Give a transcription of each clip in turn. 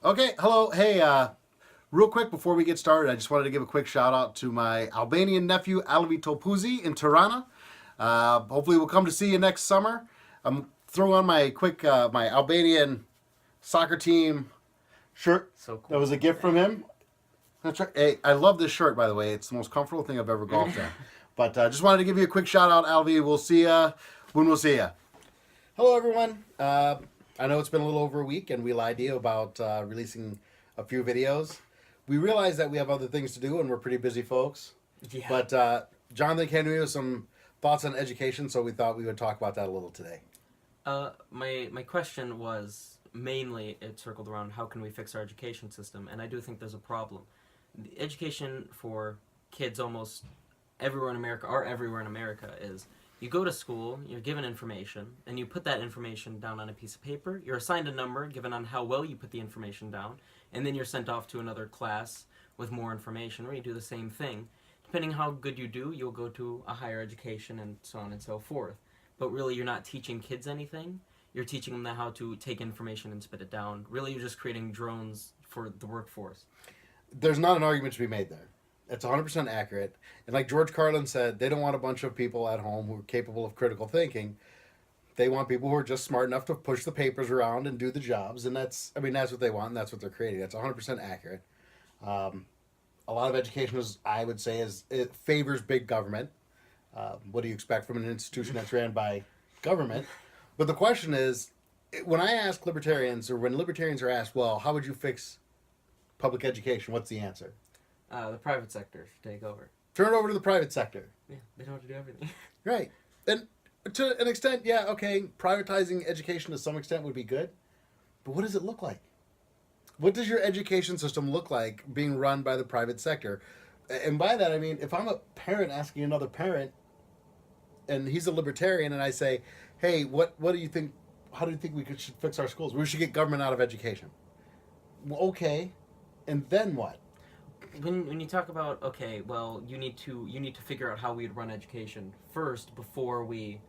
Okay, hello. Hey, real quick before we get started, I just wanted to give a quick shout out to my Albanian nephew, Alavi Topuzzi in Tirana. Hopefully, we'll come to see you next summer. I'm throwing on my my Albanian soccer team shirt. So That cool. was a gift from him. That's right. Hey, I love this shirt, by the way. It's the most comfortable thing I've ever golfed in. But just wanted to give you a quick shout out, Alvi. We'll see ya when we'll see ya. Hello, everyone. I know it's been a little over a week, and we lied to you about releasing a few videos. We realize that we have other things to do, and we're pretty busy folks. Yeah. But Jonathan came to me with some thoughts on education, so we thought we would talk about that a little today. My question was mainly it circled around how can we fix our education system, and I do think there's a problem. The education for kids almost everywhere in America is you go to school, you're given information, and you put that information down on a piece of paper. You're assigned a number given on how well you put the information down, and then you're sent off to another class with more information where you do the same thing. Depending how good you do, you'll go to a higher education and so on and so forth. But really, you're not teaching kids anything. You're teaching them how to take information and spit it down. Really, you're just creating drones for the workforce. There's not an argument to be made there. It's 100% accurate. And like George Carlin said, they don't want a bunch of people at home who are capable of critical thinking. They want people who are just smart enough to push the papers around and do the jobs. And that's what they want, and that's what they're creating. That's 100% accurate. Um, a lot of education I would say, it favors big government. What do you expect from an institution that's ran by government? But the question is, when I ask libertarians, or when libertarians are asked, well, how would you fix public education? What's the answer? The private sector should take over. Turn it over to the private sector. Yeah, they know how to do everything. Right. And to an extent, yeah, okay, privatizing education to some extent would be good. But what does it look like? What does your education system look like being run by the private sector? And by that, I mean, if I'm a parent asking another parent, and he's a libertarian, and I say, hey, what do you think? How do you think should fix our schools? We should get government out of education. Well, okay. And then what? When you talk about, okay, well, you need to figure out how we'd run education first before the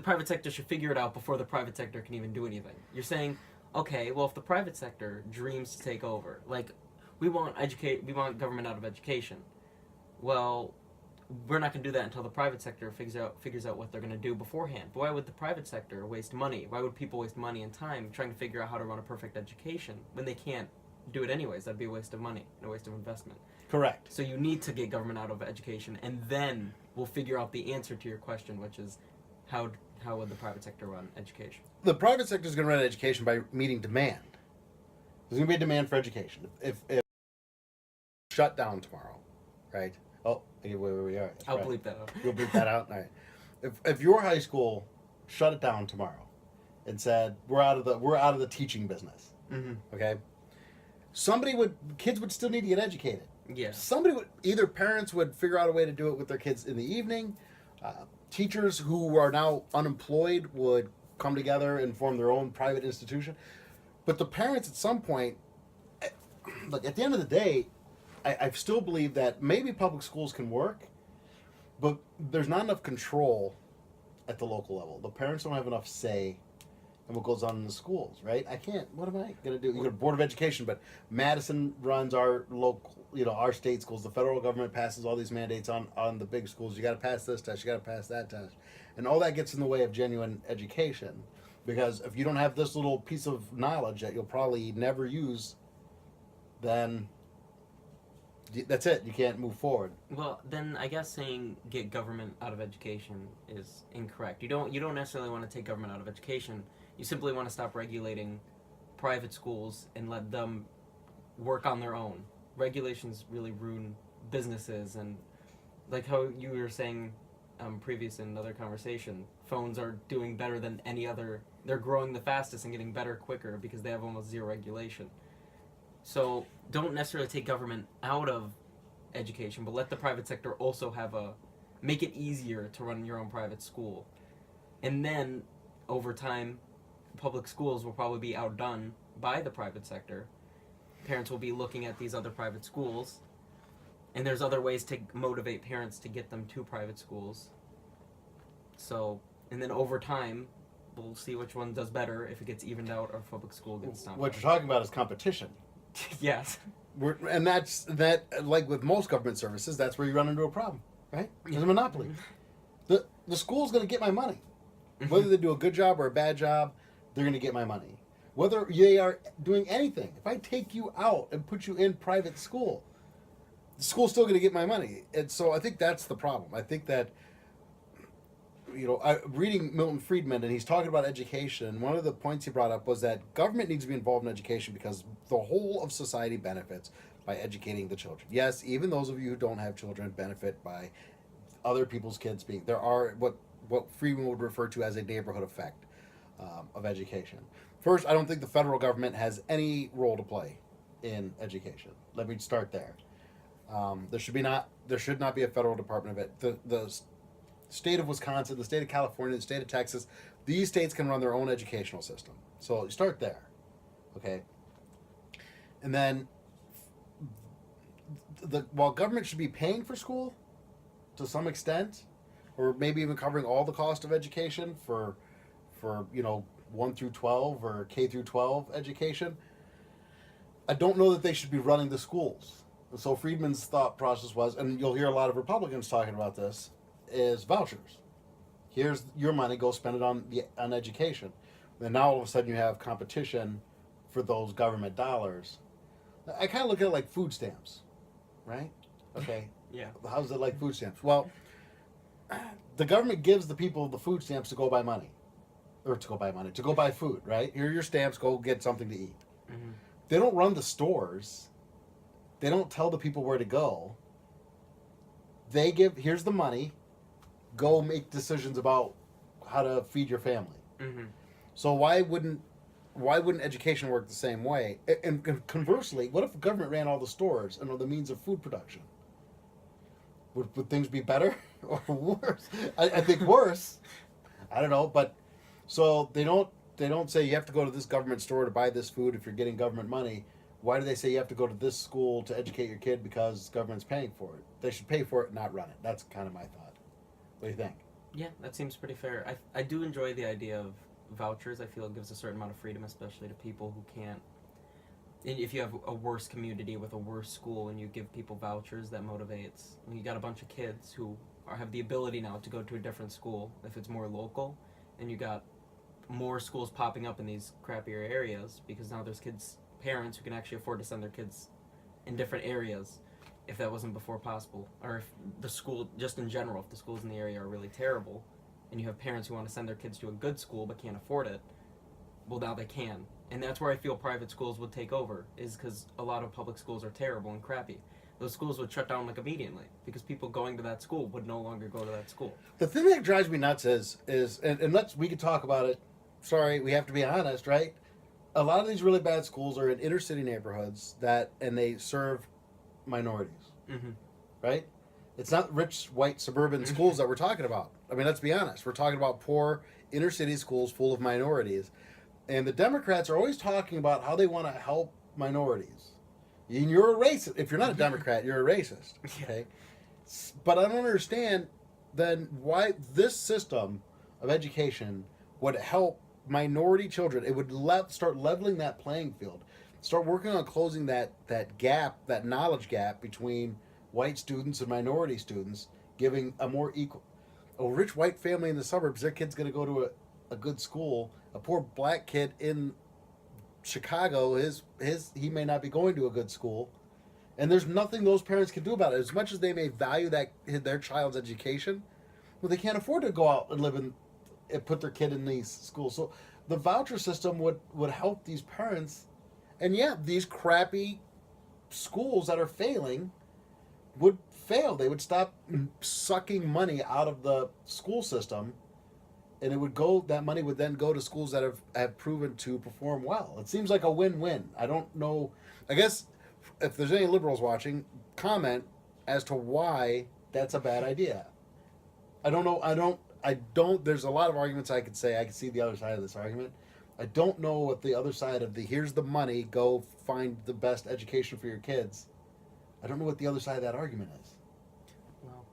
private sector should figure it out before the private sector can even do anything. You're saying, okay, well, if the private sector dreams to take over, like we want government out of education. Well, we're not going to do that until the private sector figures out what they're going to do beforehand. But why would the private sector waste money? Why would people waste money and time trying to figure out how to run a perfect education when they can't do it anyways? That'd be a waste of money and a waste of investment. Correct. So you need to get government out of education, and then we'll figure out the answer to your question, which is how would the private sector run education? The private sector is going to run education by meeting demand. There's going to be a demand for education. If shut down tomorrow, right? Oh, wait, we are. I'll right. bleep that out. You'll bleep that out. All right. If your high school shut it down tomorrow and said we're out of the teaching business, Mm-hmm. okay? Kids would still need to get educated. Yeah. Either parents would figure out a way to do it with their kids in the evening. Teachers who are now unemployed would come together and form their own private institution. But the parents at some point, look, at the end of the day, I still believe that maybe public schools can work, but there's not enough control at the local level. The parents don't have enough say in what goes on in the schools, right? What am I going to do? You got a Board of Education, but Madison runs our local, our state schools. The federal government passes all these mandates on the big schools. You got to pass this test, you got to pass that test. And all that gets in the way of genuine education. Because if you don't have this little piece of knowledge that you'll probably never use, then that's it. You can't move forward. Well, then I guess saying get government out of education is incorrect. You don't necessarily want to take government out of education. You simply want to stop regulating private schools and let them work on their own. Regulations really ruin businesses, and like how you were saying previous in another conversation, phones are doing better than any other. They're growing the fastest and getting better quicker because they have almost zero regulation. So don't necessarily take government out of education, but let the private sector also make it easier to run your own private school. And then over time, public schools will probably be outdone by the private sector. Parents will be looking at these other private schools, and there's other ways to motivate parents to get them to private schools. So, and then over time, we'll see which one does better if it gets evened out or if public school gets stomped What out. you're talking about is competition. Yes. And that's that. Like with most government services, that's where you run into a problem, right? There's a monopoly. The school's going to get my money, whether they do a good job or a bad job. They're going to get my money, whether they are doing anything. If I take you out and put you in private school, the school's still going to get my money. And so I think that's the problem. I think that, reading Milton Friedman, and he's talking about education. One of the points he brought up was that government needs to be involved in education because the whole of society benefits by educating the children. Yes, even those of you who don't have children benefit by other people's kids being. There are what Friedman would refer to as a neighborhood effect of education. First, I don't think the federal government has any role to play in education. Let me start there. There should not be a federal department of it. The state of Wisconsin, the state of California, the state of Texas, these states can run their own educational system. So you start there, okay? And then, while government should be paying for school to some extent, or maybe even covering all the cost of education for 1 through 12 or K through 12 education, I don't know that they should be running the schools. So Friedman's thought process was, and you'll hear a lot of Republicans talking about this, is vouchers. Here's your money, go spend it on education. And now all of a sudden you have competition for those government dollars. I kind of look at it like food stamps, right? Okay. Yeah. How's it like food stamps? Well, the government gives the people the food stamps to go buy money. Or to go buy food, right? Here are your stamps, go get something to eat. Mm-hmm. They don't run the stores. They don't tell the people where to go. Here's the money, go make decisions about how to feed your family. Mm-hmm. So why wouldn't education work the same way? And conversely, what if the government ran all the stores and all the means of food production? Would things be better or worse? I think worse. I don't know, but so they don't say you have to go to this government store to buy this food if you're getting government money. Why do they say you have to go to this school to educate your kid because government's paying for it? They should pay for it, not run it. That's kind of my thought. What do you think? Yeah, that seems pretty fair. I do enjoy the idea of vouchers. I feel it gives a certain amount of freedom, especially to people who can't. If you have a worse community with a worse school and you give people vouchers, that motivates. When you got a bunch of kids who have the ability now to go to a different school if it's more local, and you got more schools popping up in these crappier areas because now there's parents who can actually afford to send their kids in different areas if that wasn't before possible, or if the school, just in general, if the schools in the area are really terrible and you have parents who want to send their kids to a good school but can't afford it, well, now they can. And that's where I feel private schools would take over, is because a lot of public schools are terrible and crappy. Those schools would shut down like immediately because people going to that school would no longer go to that school. The thing that drives me nuts is and we could talk about it. Sorry, we have to be honest, right? A lot of these really bad schools are in inner city neighborhoods and they serve minorities, Mm-hmm. right? It's not rich white suburban schools that we're talking about. I mean, let's be honest. We're talking about poor inner city schools full of minorities, and the Democrats are always talking about how they want to help minorities. And you're a racist. If you're not a Democrat, you're a racist. Okay, but I don't understand then why this system of education would help minority children. It would start leveling that playing field, start working on closing that gap, that knowledge gap between white students and minority students, giving a more equal. A rich white family in the suburbs, their kid's going to go to a good school. A poor black kid in Chicago, he may not be going to a good school, and there's nothing those parents can do about it. As much as they may value their child's education, well, they can't afford to go out and live and put their kid in these schools. So the voucher system would help these parents, and yeah, these crappy schools that are failing would fail. They would stop sucking money out of the school system, and that money would then go to schools that have proven to perform well. It seems like a win-win. I don't know. I guess if there's any liberals watching, comment as to why that's a bad idea. I don't know. There's a lot of arguments I could say. I could see the other side of this argument. I don't know what the other side of here's the money, go find the best education for your kids. I don't know what the other side of that argument is. Well,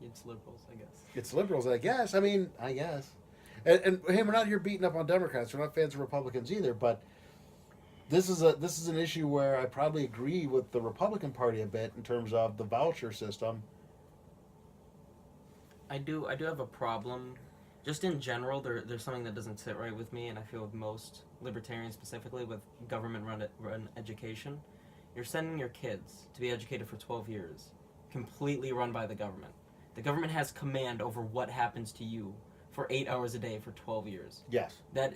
it's liberals, I guess. It's liberals, I guess. I mean, I guess. And hey, we're not here beating up on Democrats. We're not fans of Republicans either. But this is an issue where I probably agree with the Republican Party a bit in terms of the voucher system. I do have a problem. Just in general, there's something that doesn't sit right with me, and I feel with most libertarians specifically with government run education. You're sending your kids to be educated for 12 years, completely run by the government. The government has command over what happens to you for 8 hours a day for 12 years. Yes. That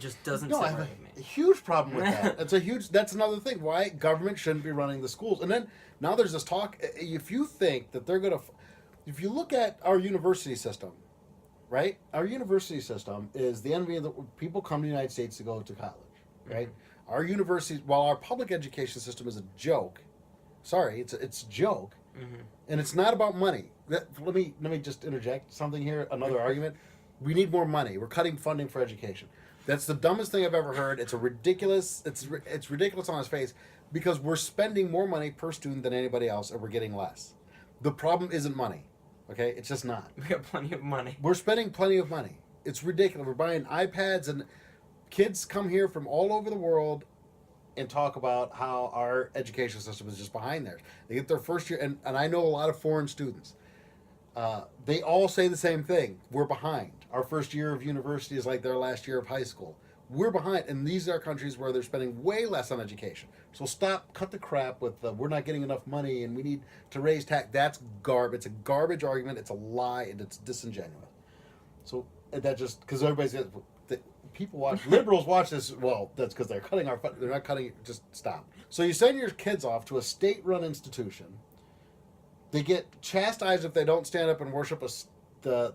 just doesn't No, sit I have right a with me. huge problem with that. That's another thing why government shouldn't be running the schools. And then now there's this talk. If you think that they're gonna, if you look at our university system, right? Our university system is the envy of the people come to the United States to go to college, right? Our universities, while our public education system is a joke, sorry, it's a joke, and it's not about money. Let me just interject something here. Another argument: we need more money. We're cutting funding for education. That's the dumbest thing I've ever heard. It's a ridiculous. It's ridiculous on its face because we're spending more money per student than anybody else, and we're getting less. The problem isn't money. Okay, it's just not. We got plenty of money. We're spending plenty of money. It's ridiculous. We're buying iPads, and kids come here from all over the world and talk about how our education system is just behind theirs. They get their first year, and I know a lot of foreign students. They all say the same thing. We're behind. Our first year of university is like their last year of high school. We're behind, and these are countries where they're spending way less on education. So cut the crap with we're not getting enough money and we need to raise tax. That's garbage. It's a garbage argument. It's a lie, and it's disingenuous. So that just because everybody's people watch liberals watch this. Well, that's because they're cutting our. They're not cutting. Just stop. So you send your kids off to a state-run institution. They get chastised if they don't stand up and worship the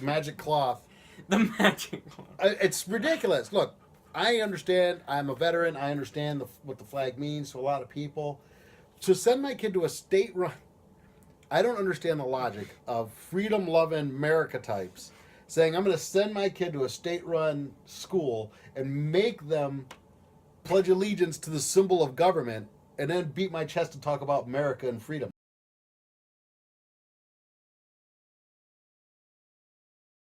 magic cloth. The magic one. It's ridiculous. Look, I understand. I'm a veteran. I understand what the flag means to a lot of people. To send my kid to a state-run, I don't understand the logic of freedom-loving America types saying I'm going to send my kid to a state-run school and make them pledge allegiance to the symbol of government and then beat my chest and talk about America and freedom.